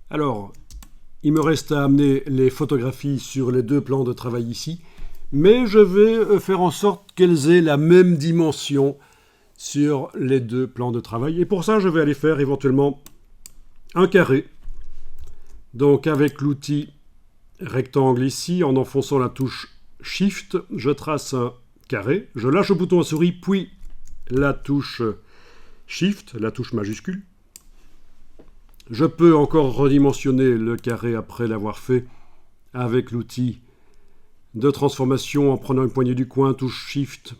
Alors, il me reste à amener les photographies sur les deux plans de travail ici, mais je vais faire en sorte qu'elles aient la même dimension sur les deux plans de travail. Et pour ça, je vais aller faire éventuellement un carré. Donc avec l'outil rectangle ici, en enfonçant la touche Shift, je trace un carré. Je lâche le bouton à souris, puis la touche Shift, la touche majuscule. Je peux encore redimensionner le carré après l'avoir fait avec l'outil de transformation en prenant une poignée du coin, touche Shift.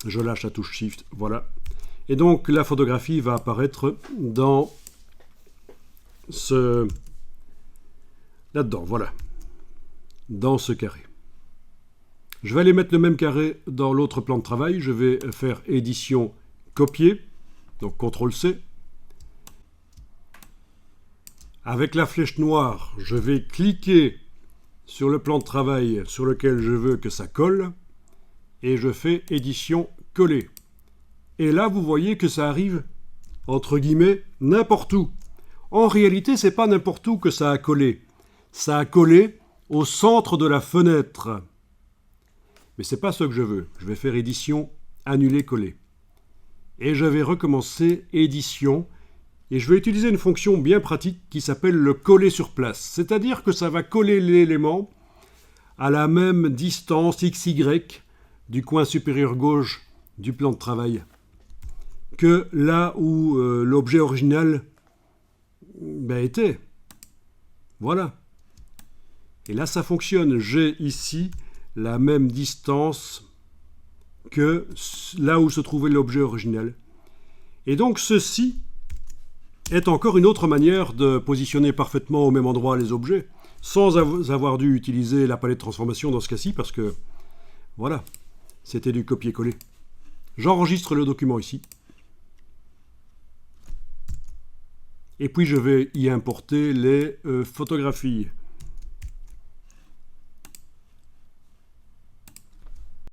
Je lâche la touche Shift, voilà. Et donc la photographie va apparaître dans ce... là-dedans, voilà. Dans ce carré. Je vais aller mettre le même carré dans l'autre plan de travail. Je vais faire édition, copier, donc CTRL-C. Avec la flèche noire, je vais cliquer sur le plan de travail sur lequel je veux que ça colle et je fais édition, coller. Et là, vous voyez que ça arrive, entre guillemets, n'importe où. En réalité, c'est pas n'importe où que ça a collé. Ça a collé au centre de la fenêtre. Mais c'est pas ce que je veux. Je vais faire édition, annuler, coller. Et je vais recommencer édition. Et je vais utiliser une fonction bien pratique qui s'appelle le coller sur place. C'est-à-dire que ça va coller l'élément à la même distance XY du coin supérieur gauche du plan de travail que là où l'objet original était. Voilà. Et là, ça fonctionne. J'ai ici la même distance que là où se trouvait l'objet original. Et donc ceci est encore une autre manière de positionner parfaitement au même endroit les objets, sans avoir dû utiliser la palette de transformation dans ce cas-ci, parce que, voilà, c'était du copier-coller. J'enregistre le document ici. Et puis je vais y importer les photographies.